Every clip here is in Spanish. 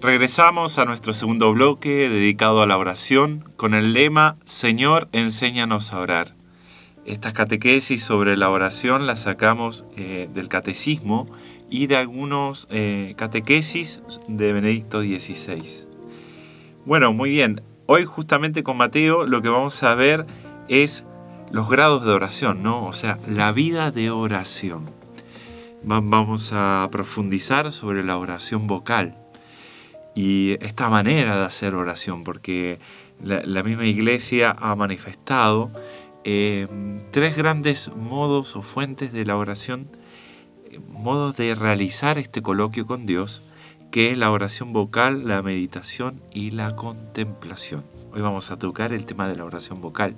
Regresamos a nuestro segundo bloque dedicado a la oración con el lema Señor, enséñanos a orar. Estas catequesis sobre la oración las sacamos del catecismo y de algunos catequesis de Benedicto XVI. Bueno, muy bien. Hoy justamente con Mateo lo que vamos a ver es los grados de oración, ¿no? O sea, la vida de oración. Vamos a profundizar sobre la oración vocal y esta manera de hacer oración, porque la misma Iglesia ha manifestado tres grandes modos o fuentes de la oración, modos de realizar este coloquio con Dios, que es la oración vocal, la meditación y la contemplación. Hoy vamos a tocar el tema de la oración vocal,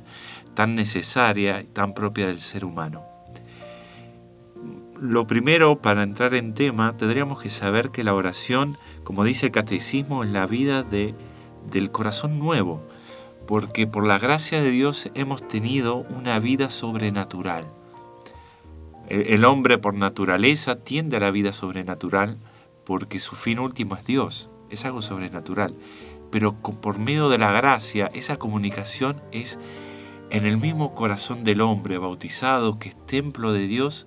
tan necesaria y tan propia del ser humano. Lo primero, para entrar en tema, tendríamos que saber que la oración, como dice el catecismo, es la vida del corazón nuevo, porque por la gracia de Dios hemos tenido una vida sobrenatural. El hombre por naturaleza tiende a la vida sobrenatural porque su fin último es Dios, es algo sobrenatural. Pero por medio de la gracia, esa comunicación es en el mismo corazón del hombre bautizado, que es templo de Dios,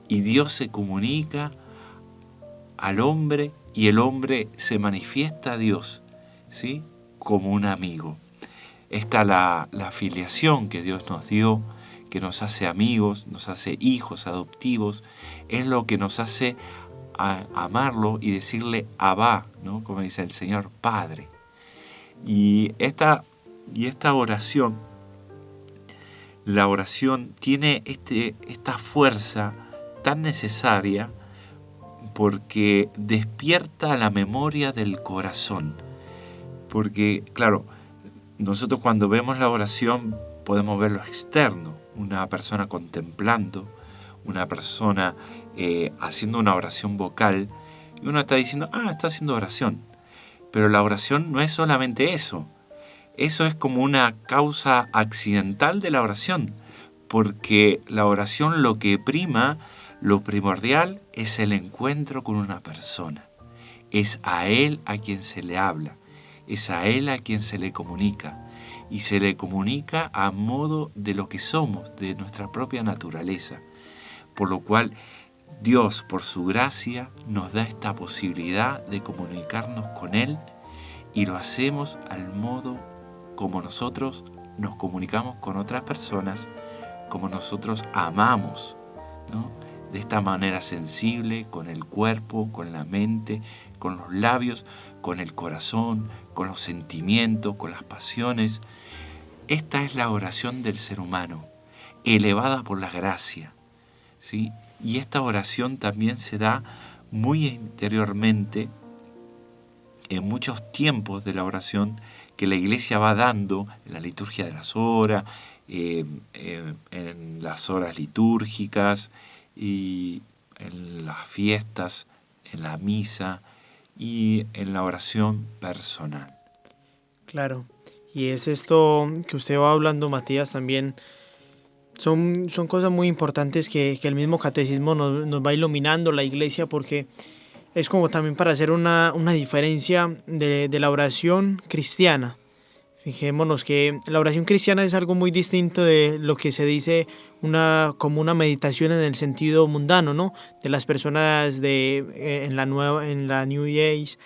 y Dios se comunica al hombre y el hombre se manifiesta a Dios, ¿sí? Como un amigo. Esta la filiación que Dios nos dio, que nos hace amigos, nos hace hijos adoptivos, es lo que nos hace amarlo y decirle Abba, ¿no? Como dice el Señor, Padre. Y esta oración, la oración tiene esta fuerza tan necesaria porque despierta la memoria del corazón. Porque, claro, nosotros cuando vemos la oración podemos ver lo externo, una persona contemplando, una persona haciendo una oración vocal, y uno está diciendo, está haciendo oración. Pero la oración no es solamente eso. Eso es como una causa accidental de la oración, porque la oración lo que prima, lo primordial, es el encuentro con una persona. Es a Él a quien se le habla, es a Él a quien se le comunica, y se le comunica a modo de lo que somos, de nuestra propia naturaleza. Por lo cual, Dios, por su gracia, nos da esta posibilidad de comunicarnos con Él, y lo hacemos al modo como nosotros nos comunicamos con otras personas, como nosotros amamos, ¿no? De esta manera sensible, con el cuerpo, con la mente, con los labios, con el corazón, con los sentimientos, con las pasiones. Esta es la oración del ser humano, elevada por la gracia, ¿sí? Y esta oración también se da muy interiormente, en muchos tiempos de la oración que la Iglesia va dando en la liturgia de las horas, en las horas litúrgicas y en las fiestas, en la misa y en la oración personal. Claro, y es esto que usted va hablando, Matías, también son cosas muy importantes que el mismo catecismo nos va iluminando la Iglesia, porque es como también para hacer una diferencia de la oración cristiana. Fijémonos que la oración cristiana es algo muy distinto de lo que se dice como una meditación en el sentido mundano, ¿no? De las personas en la New Age,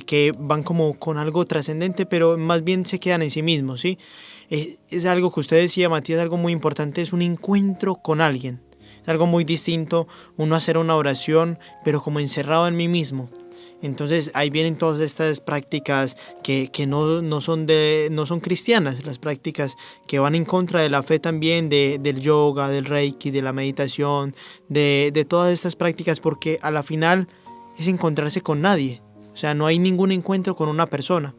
que van como con algo trascendente, pero más bien se quedan en sí mismos, ¿sí? Es algo que usted decía, Matías, algo muy importante, es un encuentro con alguien. Es algo muy distinto uno hacer una oración, pero como encerrado en mí mismo. Entonces ahí vienen todas estas prácticas que no son cristianas, las prácticas que van en contra de la fe también, del yoga, del reiki, de la meditación, de todas estas prácticas, porque a la final es encontrarse con nadie. O sea, no hay ningún encuentro con una persona.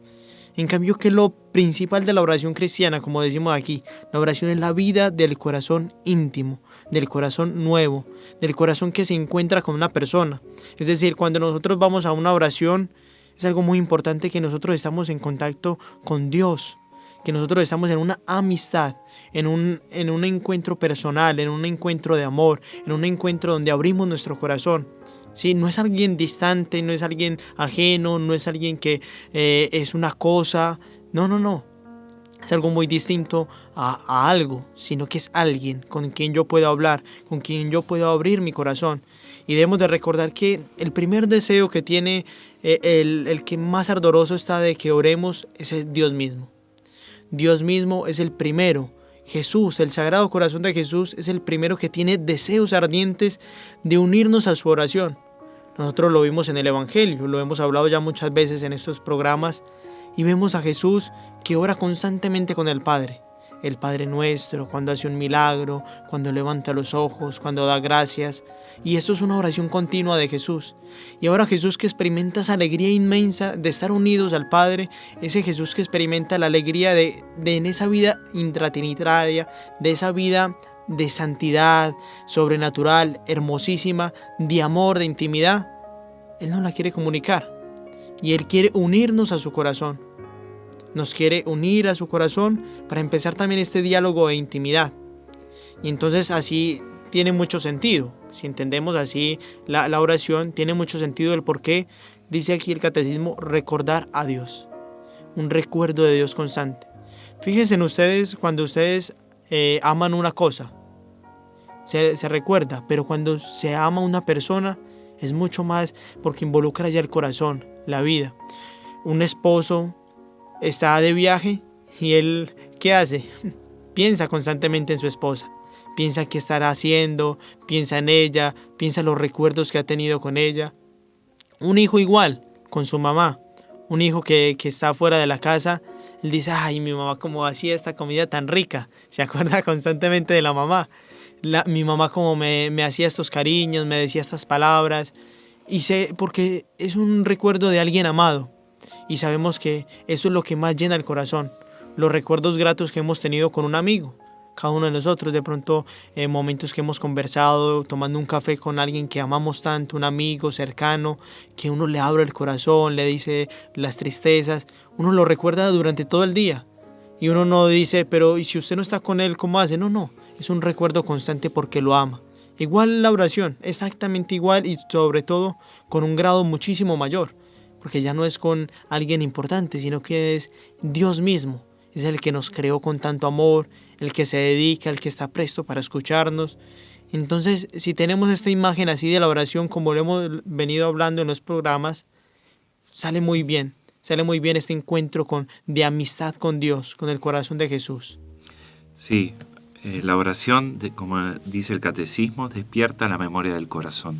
En cambio, que lo principal de la oración cristiana, como decimos aquí, la oración es la vida del corazón íntimo, del corazón nuevo, del corazón que se encuentra con una persona. Es decir, cuando nosotros vamos a una oración, es algo muy importante que nosotros estamos en contacto con Dios, que nosotros estamos en una amistad, en un encuentro personal, en un encuentro de amor, en un encuentro donde abrimos nuestro corazón. ¿sí? No es alguien distante, no es alguien ajeno, no es alguien que es una cosa. No, no, no. Es algo muy distinto a algo, sino que es alguien con quien yo puedo hablar, con quien yo puedo abrir mi corazón. Y debemos de recordar que el primer deseo que tiene, el que más ardoroso está de que oremos, es el Dios mismo. Dios mismo es el primero. Jesús, el Sagrado Corazón de Jesús, es el primero que tiene deseos ardientes de unirnos a su oración. Nosotros lo vimos en el Evangelio, lo hemos hablado ya muchas veces en estos programas, y vemos a Jesús que ora constantemente con el Padre Nuestro, cuando hace un milagro, cuando levanta los ojos, cuando da gracias. Y esto es una oración continua de Jesús. Y ahora Jesús que experimenta esa alegría inmensa de estar unidos al Padre, ese Jesús que experimenta la alegría de en esa vida intratrinitaria, de esa vida de santidad, sobrenatural, hermosísima, de amor, de intimidad, Él no la quiere comunicar. Y Él quiere unirnos a su corazón. Nos quiere unir a su corazón para empezar también este diálogo de intimidad. Y entonces así tiene mucho sentido. Si entendemos así la oración, tiene mucho sentido el por qué dice aquí el catecismo recordar a Dios. Un recuerdo de Dios constante. Fíjense en ustedes cuando ustedes aman una cosa. Se recuerda, pero cuando se ama una persona es mucho más porque involucra ya el corazón, la vida. Un esposo está de viaje y él, ¿qué hace? Piensa constantemente en su esposa. Piensa qué estará haciendo, piensa en ella, piensa en los recuerdos que ha tenido con ella. Un hijo igual, con su mamá. Un hijo que está fuera de la casa, él dice, ay, mi mamá cómo hacía esta comida tan rica. Se acuerda constantemente de la mamá. Mi mamá como me hacía estos cariños, me decía estas palabras. Y sé, porque es un recuerdo de alguien amado. Y sabemos que eso es lo que más llena el corazón. Los recuerdos gratos que hemos tenido con un amigo. Cada uno de nosotros, de pronto, momentos que hemos conversado, tomando un café con alguien que amamos tanto, un amigo cercano, que uno le abre el corazón, le dice las tristezas. Uno lo recuerda durante todo el día. Y uno no dice, pero ¿y si usted no está con él, cómo hace? No, no. Es un recuerdo constante porque lo ama. Igual la oración, exactamente igual y sobre todo con un grado muchísimo mayor. Porque ya no es con alguien importante, sino que es Dios mismo. Es el que nos creó con tanto amor, el que se dedica, el que está presto para escucharnos. Entonces, si tenemos esta imagen así de la oración, como lo hemos venido hablando en los programas, sale muy bien este encuentro de amistad con Dios, con el corazón de Jesús. Sí, la oración, como dice el catecismo, despierta la memoria del corazón.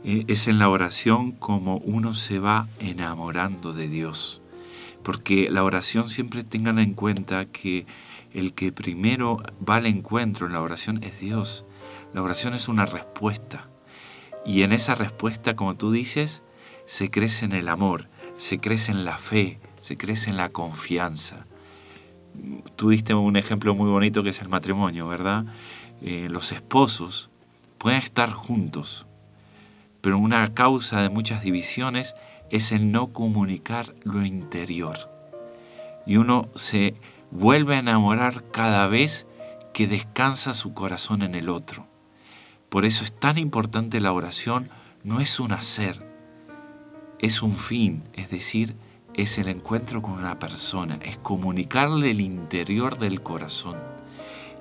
Es en la oración como uno se va enamorando de Dios. Porque la oración siempre tengan en cuenta que el que primero va al encuentro en la oración es Dios. La oración es una respuesta. Y en esa respuesta, como tú dices, se crece en el amor, se crece en la fe, se crece en la confianza. Tú diste un ejemplo muy bonito que es el matrimonio, ¿verdad? Los esposos pueden estar juntos, pero una causa de muchas divisiones es el no comunicar lo interior. Y uno se vuelve a enamorar cada vez que descansa su corazón en el otro. Por eso es tan importante la oración, no es un hacer, es un fin, es decir, es el encuentro con una persona, es comunicarle el interior del corazón.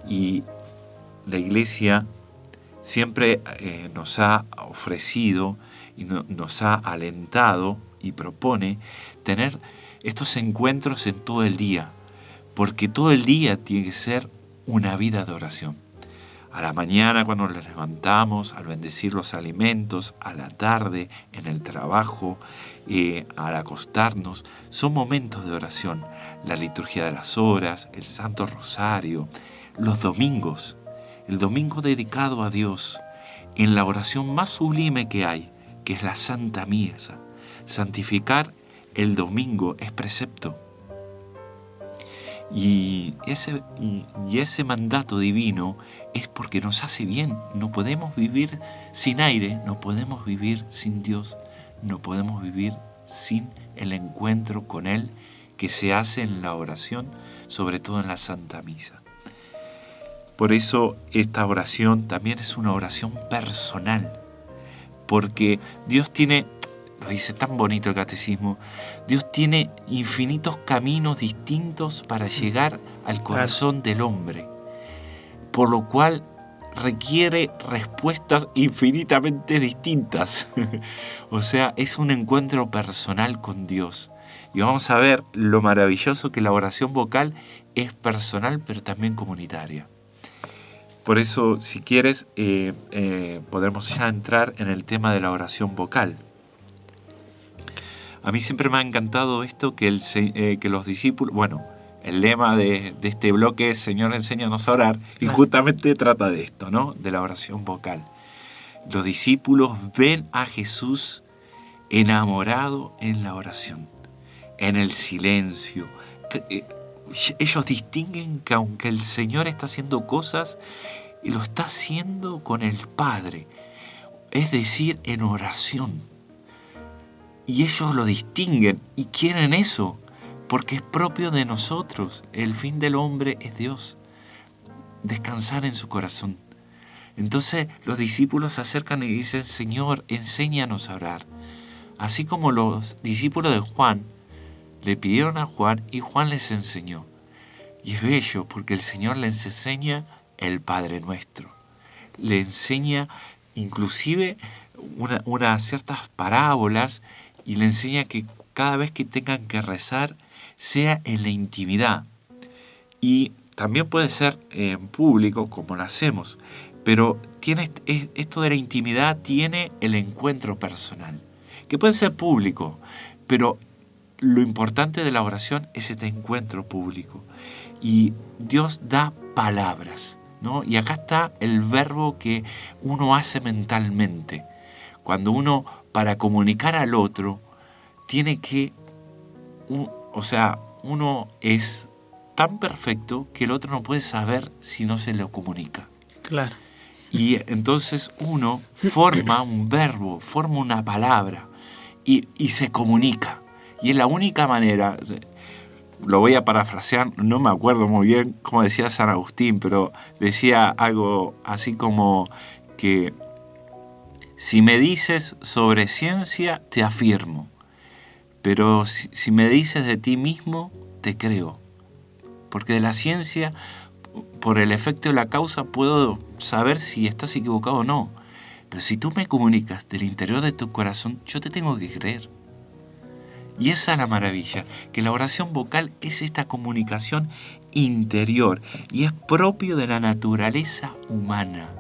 Y la Iglesia siempre nos ha ofrecido y nos ha alentado y propone tener estos encuentros en todo el día, porque todo el día tiene que ser una vida de oración. A la mañana cuando nos levantamos, al bendecir los alimentos, a la tarde, en el trabajo, al acostarnos, son momentos de oración. La liturgia de las horas, el Santo Rosario, los domingos, el domingo dedicado a Dios, en la oración más sublime que hay, que es la Santa Misa. Santificar el domingo es precepto. Y ese mandato divino es porque nos hace bien. No podemos vivir sin aire, no podemos vivir sin Dios, no podemos vivir sin el encuentro con Él que se hace en la oración, sobre todo en la Santa Misa. Por eso esta oración también es una oración personal, porque Dios tiene, lo dice tan bonito el catecismo, Dios tiene infinitos caminos distintos para llegar al corazón del hombre, por lo cual requiere respuestas infinitamente distintas. O sea, es un encuentro personal con Dios. Y vamos a ver lo maravilloso que la oración vocal es personal, pero también comunitaria. Por eso, si quieres, podremos ya entrar en el tema de la oración vocal. A mí siempre me ha encantado esto que los discípulos, bueno, el lema de este bloque es Señor, enséñanos a orar, y justamente trata de esto, ¿no? De la oración vocal. Los discípulos ven a Jesús enamorado en la oración, en el silencio. Ellos distinguen que aunque el Señor está haciendo cosas, lo está haciendo con el Padre, es decir, en oración. Y ellos lo distinguen y quieren eso, porque es propio de nosotros. El fin del hombre es Dios, descansar en su corazón. Entonces los discípulos se acercan y dicen, Señor, enséñanos a orar. Así como los discípulos de Juan le pidieron a Juan y Juan les enseñó. Y es bello porque el Señor les enseña el Padre Nuestro. Le enseña inclusive unas ciertas parábolas y le enseña que cada vez que tengan que rezar sea en la intimidad. Y también puede ser en público como lo hacemos, pero esto de la intimidad tiene el encuentro personal, que puede ser público, pero lo importante de la oración es este encuentro público. Y Dios da palabras, ¿no? Y acá está el verbo que uno hace mentalmente. Cuando uno, para comunicar al otro, tiene que, uno es tan perfecto que el otro no puede saber si no se lo comunica. Claro. Y entonces uno forma un verbo, forma una palabra y se comunica. Y es la única manera, lo voy a parafrasear, no me acuerdo muy bien cómo decía San Agustín, pero decía algo así como que si me dices sobre ciencia, te afirmo, pero si me dices de ti mismo, te creo. Porque de la ciencia, por el efecto de la causa, puedo saber si estás equivocado o no. Pero si tú me comunicas del interior de tu corazón, yo te tengo que creer. Y esa es la maravilla, que la oración vocal es esta comunicación interior y es propio de la naturaleza humana,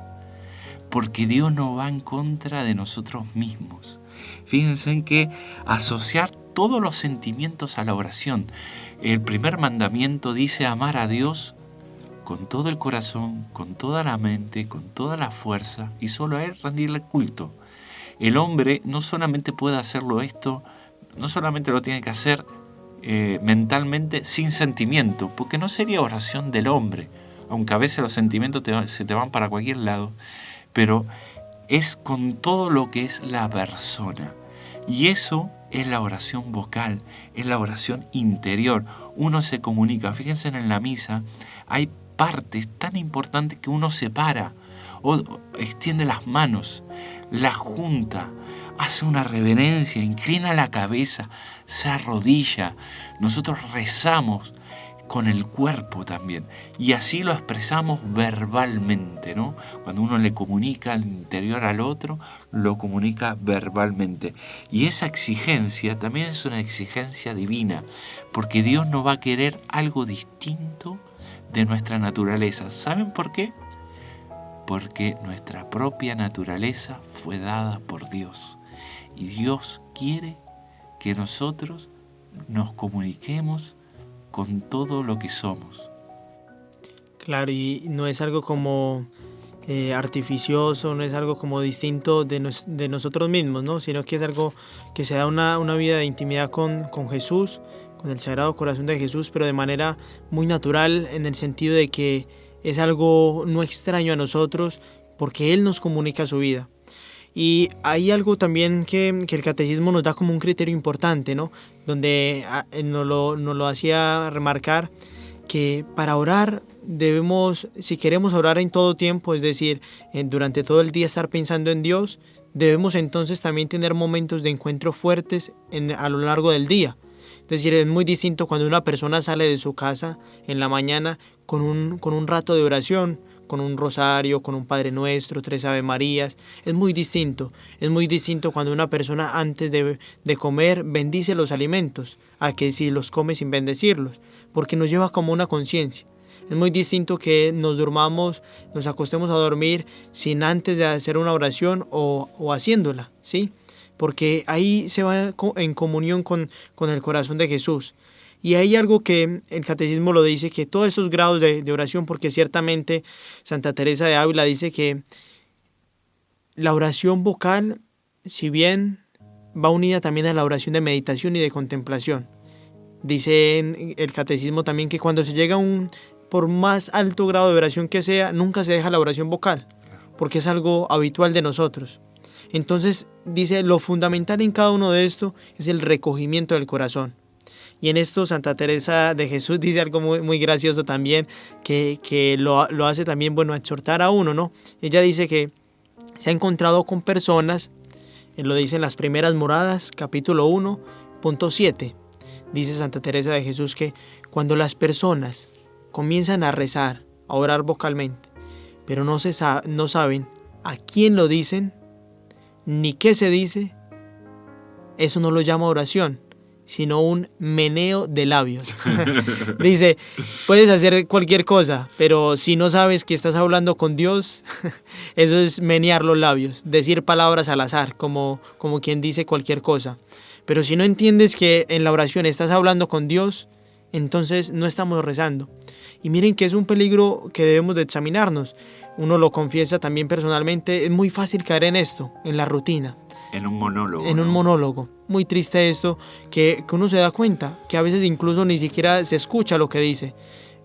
porque Dios no va en contra de nosotros mismos. Fíjense en que asociar todos los sentimientos a la oración. El primer mandamiento dice amar a Dios con todo el corazón, con toda la mente, con toda la fuerza y solo a Él rendirle culto. El hombre no solamente puede hacerlo esto, no solamente lo tiene que hacer mentalmente sin sentimiento, porque no sería oración del hombre, aunque a veces los sentimientos se te van para cualquier lado, pero es con todo lo que es la persona. Y eso es la oración vocal, es la oración interior. Uno se comunica. Fíjense en la misa, hay partes tan importantes que uno separa o extiende las manos, la junta, hace una reverencia, inclina la cabeza, se arrodilla. Nosotros rezamos con el cuerpo también y así lo expresamos verbalmente, ¿no? Cuando uno le comunica al interior al otro, lo comunica verbalmente. Y esa exigencia también es una exigencia divina, porque Dios no va a querer algo distinto de nuestra naturaleza. ¿Saben por qué? Porque nuestra propia naturaleza fue dada por Dios. Y Dios quiere que nosotros nos comuniquemos con todo lo que somos. Claro, y no es algo como artificioso, no es algo como distinto de nosotros mismos, ¿no? Sino que es algo que se da una vida de intimidad con Jesús, con el Sagrado Corazón de Jesús, pero de manera muy natural, en el sentido de que es algo no extraño a nosotros, porque Él nos comunica su vida. Y hay algo también que el catecismo nos da como un criterio importante, ¿no? Donde nos lo hacía remarcar, que para orar debemos, si queremos orar en todo tiempo, es decir, durante todo el día estar pensando en Dios, debemos entonces también tener momentos de encuentro fuertes a lo largo del día. Es decir, es muy distinto cuando una persona sale de su casa en la mañana con un rato de oración, con un rosario, con un Padre Nuestro, 3 Ave Marías. Es muy distinto. Es muy distinto cuando una persona antes de comer bendice los alimentos, a que si los come sin bendecirlos, porque nos lleva como una conciencia. Es muy distinto que nos durmamos, nos acostemos a dormir sin antes de hacer una oración o haciéndola, ¿sí? Porque ahí se va en comunión con el corazón de Jesús. Y hay algo que el catecismo lo dice, que todos esos grados de oración, porque ciertamente Santa Teresa de Ávila dice que la oración vocal, si bien va unida también a la oración de meditación y de contemplación. Dice en el catecismo también que cuando se llega por más alto grado de oración que sea, nunca se deja la oración vocal, porque es algo habitual de nosotros. Entonces dice, lo fundamental en cada uno de esto es el recogimiento del corazón. Y en esto Santa Teresa de Jesús dice algo muy, muy gracioso también, que lo hace también, bueno, exhortar a uno, ¿no? Ella dice que se ha encontrado con personas, lo dice en las primeras moradas, capítulo 1, punto 7. Dice Santa Teresa de Jesús que cuando las personas comienzan a rezar, a orar vocalmente, pero no saben a quién lo dicen, ni qué se dice, eso no lo llama oración, sino un meneo de labios. Dice, puedes hacer cualquier cosa, pero si no sabes que estás hablando con Dios, eso es menear los labios, decir palabras al azar, como quien dice cualquier cosa. Pero si no entiendes que en la oración estás hablando con Dios, entonces no estamos rezando. Y miren que es un peligro que debemos de examinarnos. Uno lo confiesa también personalmente, es muy fácil caer en esto, en la rutina. En un monólogo. En un monólogo. Muy triste esto, que uno se da cuenta, que a veces incluso ni siquiera se escucha lo que dice.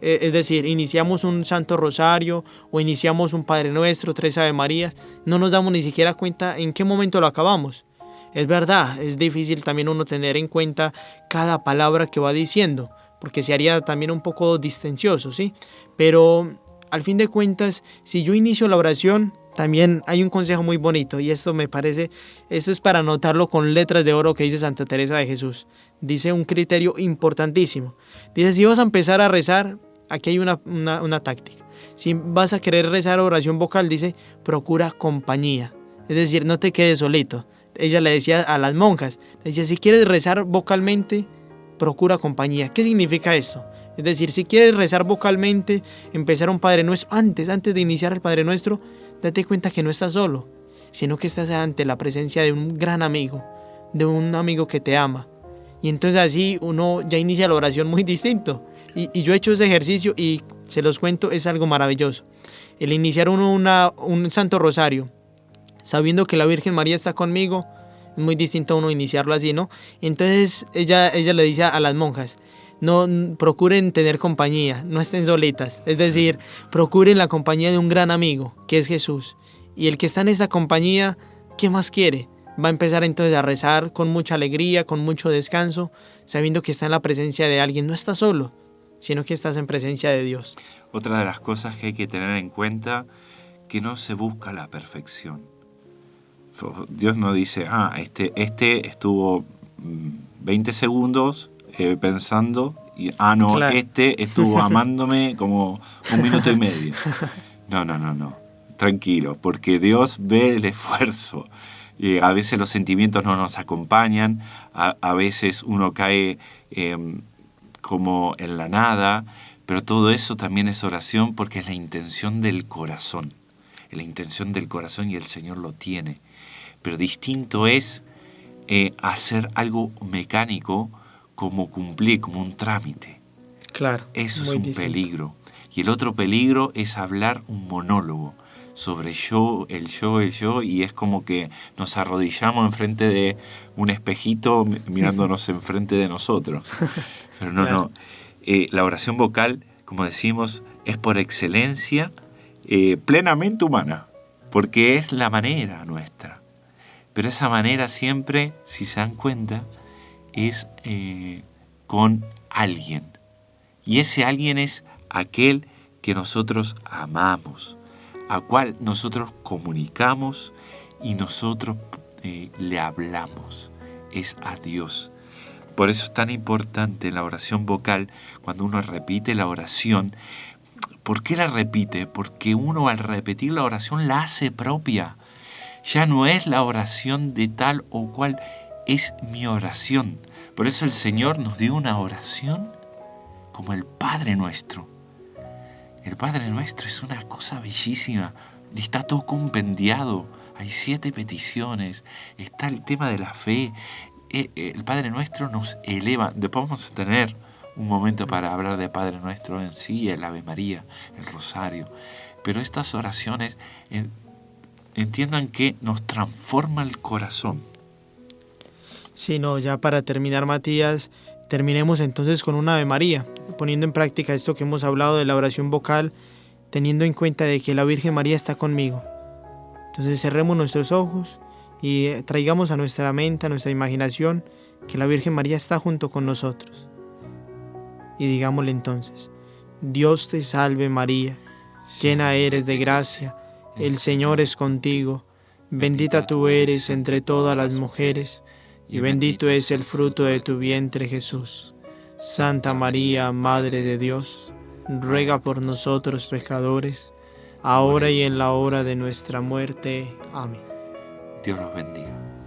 Es decir, iniciamos un Santo Rosario o iniciamos un Padre Nuestro, 3 Ave Marías, no nos damos ni siquiera cuenta en qué momento lo acabamos. Es verdad, es difícil también uno tener en cuenta cada palabra que va diciendo, porque se haría también un poco distencioso, ¿sí? Pero al fin de cuentas, si yo inicio la oración, también hay un consejo muy bonito, y esto me parece, esto es para anotarlo con letras de oro que dice Santa Teresa de Jesús. Dice un criterio importantísimo. Dice, si vas a empezar a rezar, aquí hay una táctica. Si vas a querer rezar oración vocal, dice, procura compañía. Es decir, no te quedes solito. Ella le decía a las monjas, le decía, si quieres rezar vocalmente, procura compañía. ¿Qué significa esto? Es decir, si quieres rezar vocalmente, empezar un Padre Nuestro, antes de iniciar el Padre Nuestro, date cuenta que no estás solo, sino que estás ante la presencia de un gran amigo, de un amigo que te ama. Y entonces así uno ya inicia la oración muy distinto. Y yo he hecho ese ejercicio y se los cuento, es algo maravilloso. El iniciar un Santo Rosario, sabiendo que la Virgen María está conmigo, es muy distinto a uno iniciarlo así, ¿no? Entonces ella le dice a las monjas, no procuren tener compañía, no estén solitas. Es decir, procuren la compañía de un gran amigo, que es Jesús. Y el que está en esa compañía, ¿qué más quiere? Va a empezar entonces a rezar con mucha alegría, con mucho descanso, sabiendo que está en la presencia de alguien. No estás solo, sino que estás en presencia de Dios. Otra de las cosas que hay que tener en cuenta, que no se busca la perfección. Dios no dice, este estuvo 20 segundos pensando, y claro, este estuvo amándome como 1 minuto y medio. No. Tranquilo, porque Dios ve el esfuerzo. A veces los sentimientos no nos acompañan, a veces uno cae como en la nada, pero todo eso también es oración porque es la intención del corazón. Es la intención del corazón y el Señor lo tiene. Pero distinto es hacer algo mecánico como cumplir, como un trámite. Claro. Eso es un peligro. Y el otro peligro es hablar un monólogo sobre yo, y es como que nos arrodillamos enfrente de un espejito mirándonos enfrente de nosotros. Pero no. La oración vocal, como decimos, es por excelencia plenamente humana, porque es la manera nuestra. Pero esa manera siempre, si se dan cuenta, es con alguien. Y ese alguien es aquel que nosotros amamos, a cual nosotros comunicamos y nosotros le hablamos, es a Dios. Por eso es tan importante la oración vocal, cuando uno repite la oración. ¿Por qué la repite? Porque uno al repetir la oración la hace propia. Ya no es la oración de tal o cual, es mi oración. Por eso el Señor nos dio una oración como el Padre Nuestro. El Padre Nuestro es una cosa bellísima, está todo compendiado. Hay 7 peticiones, está el tema de la fe. El Padre Nuestro nos eleva. Después vamos a tener un momento para hablar de Padre Nuestro en sí, el Ave María, el Rosario. Pero estas oraciones, entiendan que nos transforma el corazón. Sí, no, ya para terminar, Matías, terminemos entonces con una Ave María, poniendo en práctica esto que hemos hablado de la oración vocal, teniendo en cuenta de que la Virgen María está conmigo. Entonces cerremos nuestros ojos y traigamos a nuestra mente, a nuestra imaginación, que la Virgen María está junto con nosotros. Y digámosle entonces: Dios te salve María, llena eres de gracia, el Señor es contigo, bendita tú eres entre todas las mujeres, y bendito es el fruto de tu vientre Jesús. Santa María, Madre de Dios, ruega por nosotros pecadores, ahora y en la hora de nuestra muerte. Amén. Dios los bendiga.